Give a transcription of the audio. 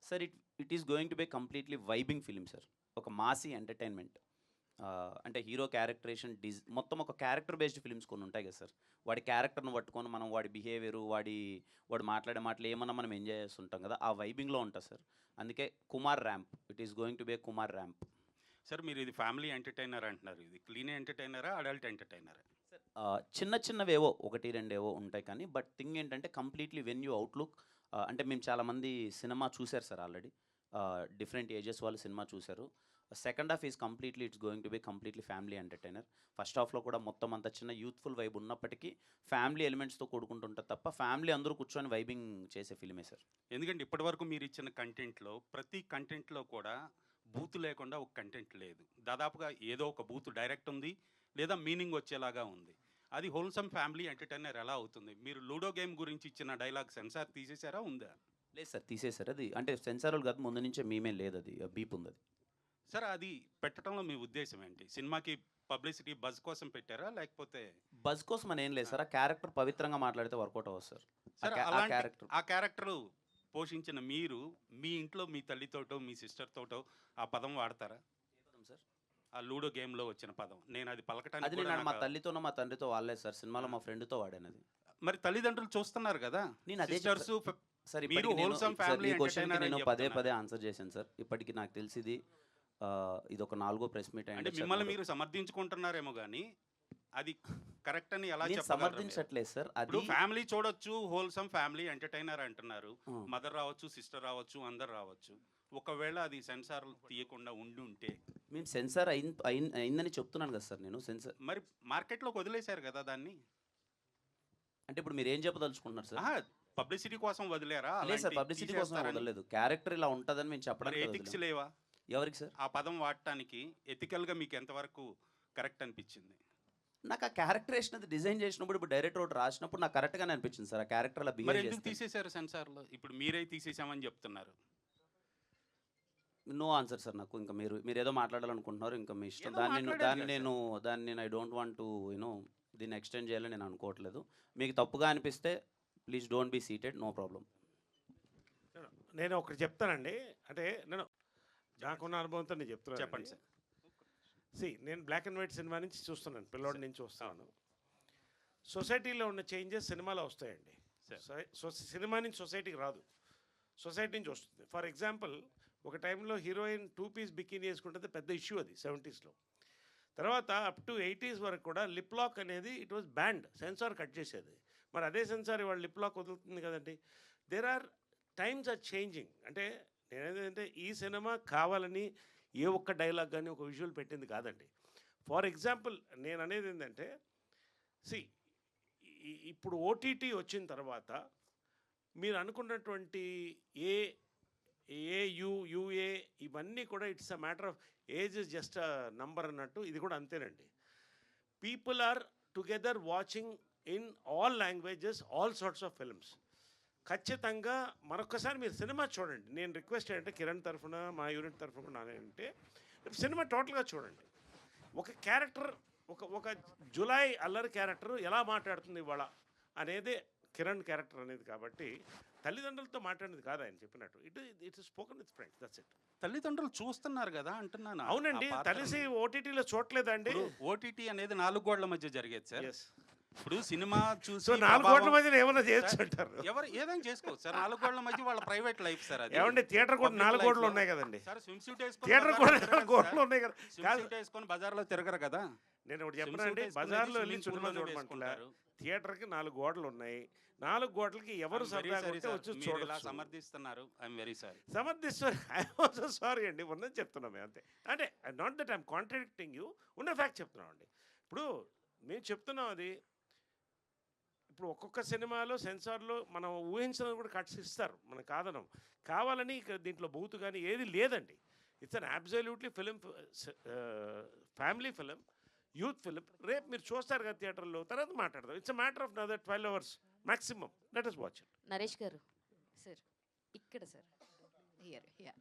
Sir it is going to be completely vibing film sir. ఒక Masih entertainment. అంటే hero characterisation మొత్తం ఒక character based films కొన్ని ఉంటాయి కదా సార్. వాడి క్యారెక్టర్ను పట్టుకొని మనం వాడి బిహేవియరు వాడు మాట్లాడే మాటలు ఏమన్నా మనం ఎంజాయ్ చేస్తుంటాం కదా, ఆ వైబింగ్లో ఉంటుంది సార్. అందుకే Kumar ramp, it is going to be Kumar ramp. Sir మీరు ఇది ఫ్యామిలీ ఎంటర్టైనర్ అంటున్నారు, ఇది క్లీన్ ఎంటర్టైనరా అడల్ట్ ఎంటర్టైనరా? చిన్న చిన్నవేవో ఒకటి రెండేవో ఉంటాయి కానీ బట్ థింగ్ ఏంటంటే కంప్లీట్లీ వెన్ యూ అవుట్లుక్. అంటే మేము చాలామంది సినిమా చూశారు సార్ ఆల్రెడీ. డిఫరెంట్ ఏజెస్ వాళ్ళు సినిమా చూశారు. Second half is completely it's going to be completely family entertainer. First హాఫ్లో కూడా మొత్తం అంత చిన్న యూత్ఫుల్ వైబ్ ఉన్నప్పటికీ ఫ్యామిలీ ఎలిమెంట్స్తో కూడుకుంటుంటుంది తప్ప ఫ్యామిలీ అందరూ కూర్చొని వైబింగ్ చేసే ఫిల్మే సార్. ఎందుకంటే ఇప్పటివరకు మీరు ఇచ్చిన కంటెంట్లో ప్రతి కంటెంట్లో కూడా బూత్ లేకుండా ఒక కంటెంట్ లేదు. దాదాపుగా ఏదో ఒక బూత్ డైరెక్ట్ ఉంది లేదా మీనింగ్ వచ్చేలాగా ఉంది. అది హోల్సమ్ ఫ్యామిలీ ఎంటర్టైనర్ ఎలా అవుతుంది? మీరు లూడో గేమ్ గురించి ఇచ్చిన డైలాగ్ సెన్సార్ తీసేసారా, ఉందా? లేదు సార్, తీసేశారు. అది అంటే సెన్సార్ కాదు, ముందు నుంచే మేమే లేదు, అది బీప్ ఉంది. అది సార్ అది పెట్టడంలో మీ ఉద్దేశం ఏంటి? సినిమాకి పబ్లిసిటీ బజ్ కోసం పెట్టారా లేకపోతే? బజ్ కోసం అని ఏం లేదు సార్. ఆ క్యారెక్టర్ పవిత్రంగా మాట్లాడితే వర్కౌట్ అవ్వదు సార్. సార్ ఆ క్యారెక్టర్ పోషించిన మీరు మీ ఇంట్లో మీ తల్లితోటో మీ సిస్టర్తోటో ఆ పదం వాడతారా సార్? ఆ లూడో గేమ్లో వచ్చిన పదం నేను అది అది పలకటానికి నేను మా తల్లితోనో మా తండ్రితో వాడలేదు సార్. సినిమాలో మా ఫ్రెండ్తో వాడాను అది. మరి తల్లిదండ్రులు చూస్తున్నారు కదా. నేను అదే సిస్టర్స్ సార్. మీరు హోల్సమ్ ఫ్యామిలీ ఎంటర్టైనర్ నేను పదే ఆన్సర్ చేశాను సార్. ఇప్పటికి నాకు తెలిసింది ఇది ఒక 4వ ప్రెస్ మీట్ అంటే మిమ్మల్ని మీరు సమర్థించుకుంటున్నారేమో కానీ అది కరెక్ట్ అని ఎలా సమర్థించట్లేదు సార్. అది ఫ్యామిలీ చూడొచ్చు, హోల్సమ్ ఫ్యామిలీ ఎంటర్టైనర్ అంటున్నారు. మదర్ రావచ్చు, సిస్టర్ రావచ్చు, అందరు రావచ్చు. ఒకవేళ అది సెన్సార్ తీయకుండా ఉంటే మేము సెన్సార్ అయిందని చెప్తున్నాను కదా సార్. నేను సెన్సార్ మరి మార్కెట్లోకి వదిలేశారు కదా దాన్ని. అంటే ఇప్పుడు మీరు ఏం చెప్పదలుచుకుంటున్నారు సార్? పబ్లిసిటీ కోసం వదిలేరా? లేదు సార్, పబ్లిసిటీ కోసం వదలలేదు. క్యారెక్టర్ ఇలా ఉంటుందని మేము చెప్పడానికి. ఎథిక్స్ లేవా ఎవరికి సార్? ఆ పదం వాడటానికి ఎథికల్గా మీకు ఎంతవరకు కరెక్ట్ అనిపించింది? నాకు ఆ క్యారెక్టరేషన్ అది డిజైన్ చేసినప్పుడు ఇప్పుడు డైరెక్టర్ ఒకటి రాసినప్పుడు నాకు కరెక్ట్గానే అనిపించింది సార్. ఆ క్యారెక్టర్ అలా బిహేవ్ చేసి తీసేశారు సెన్సార్లో. ఇప్పుడు మీరే తీసేసామని చెప్తున్నారు. No answer sir. నాకు ఇంకా మీరు ఏదో మాట్లాడాలనుకుంటున్నారు, ఇంకా మీ ఇష్టం. దాన్ని ఐ డోంట్ వాంట్ టు దీన్ని ఎక్స్టెండ్ చేయాలని నేను అనుకోవట్లేదు. మీకు తప్పుగా అనిపిస్తే please don't be seated, no problem. నేను ఒకటి చెప్తానండి. అంటే నేను నాకున్న అనుభవంతో నేను చెప్తున్నాను. చెప్పండి సార్. నేను బ్లాక్ అండ్ వైట్ సినిమా నుంచి చూస్తున్నాను, పిల్లోడి నుంచి చూస్తాను. సొసైటీలో ఉన్న చేంజెస్ సినిమాలో వస్తాయండి. సినిమా నుంచి సొసైటీకి రాదు, సొసైటీ నుంచి వస్తుంది. ఫర్ ఎగ్జాంపుల్, ఒక టైంలో హీరోయిన్ 2 పీస్ బికినీ వేసుకుంటే పెద్ద ఇష్యూ అది 70s. తర్వాత అప్ టు 80s వరకు కూడా లిప్ లాక్ అనేది it was banned, censor cut చేసేది. మరి అదే సెన్సార్ ఇవాళ లిప్ లాక్ వదులుతుంది కదండి. There are times are changing. అంటే నేనేంటంటే ఈ సినిమా కావాలని ఏ ఒక్క డైలాగ్ కానీ ఒక విజువల్ పెట్టింది కాదండి. ఫర్ ఎగ్జాంపుల్ నేను అనేది ఏంటంటే ఇప్పుడు ఓటీటీ వచ్చిన తర్వాత మీరు అనుకున్నటువంటి యుఏ ఇవన్నీ కూడా it's a matter of age is just a number అన్నట్టు ఇది కూడా అంతేనండి. People are together watching in all languages, all sorts of films. ఖచ్చితంగా మరొకసారి మీరు సినిమా చూడండి. నేను రిక్వెస్ట్ ఏంటంటే కిరణ్ తరఫున, మా యూనిట్ తరఫున నానేంటే సినిమా టోటల్గా చూడండి. ఒక క్యారెక్టర్, ఒక జులై అల్లరి క్యారెక్టర్ ఎలా మాట్లాడుతుంది ఇవాళ అనేది కిరణ్ క్యారెక్టర్ అనేది. కాబట్టి తల్లిదండ్రులతో మాట్లాడేది కాదు ఆయన చెప్పినట్టు. It is spoken with friends, that's it. తల్లిదండ్రులు చూస్తున్నారు కదా అంటున్నాను. అవునండి, తెలిసి ఓటీటీలో చూడలేదండి. ఓటీటీ అనేది 4 గోడల మధ్య జరిగేది సార్. ఇప్పుడు సినిమా చూసి 4 గోడల మధ్య ఏమైనా చేయొచ్చు అంటారు. ఎవరు ఏదైనా చేసుకోవచ్చు సార్. 4 గోడల మధ్య వాళ్ళ ప్రైవేట్ లైఫ్ సార్. అది ఏమంటే థియేటర్ కూడా 4 గోడలు ఉన్నాయి కదండి సార్. స్విమ్ సూట్ వేసుకొని థియేటర్ కూడా 4 గోడలు ఉన్నాయి కదా. స్విమ్ సూట్ వేసుకొని బజార్లో తిరగరు కదా. నేను ఒకటి చెప్పనండి, బజార్లో వెళ్ళి సినిమా చూడమంటారు. థియేటర్కి 4 గోడలు ఉన్నాయి. 4 గోడలకి ఎవరు సరదాగా వచ్చి చూడొచ్చు. సమర్థిస్తున్నారు. I'm very sorry. సమర్థిస్తారు. ఐఎమ్ ఆల్సో సారీ అండి, ఉన్నది చెప్తున్నాం మేము అంతే. అంటే not that I'm contradicting you, ఉన్న ఫ్యాక్ట్ చెప్తున్నాం అండి. ఇప్పుడు మేము చెప్తున్నాం అది. ఇప్పుడు ఒక్కొక్క సినిమాలో సెన్సార్లో మనం ఊహించినది కూడా కట్స్ ఇస్తారు, మనం కాదనం. కావాలని ఇక్కడ దీంట్లో బూతు కానీ ఏది లేదండి. It's an absolutely film, family film, youth film. రేపు మీరు చూస్తారు కదా థియేటర్లో, తర్వాత మాట్లాడదాం. It's a matter of another 12 hours maximum. Let us watch it. Naresh గారు సార్, ఇక్కడ సార్, హియర్.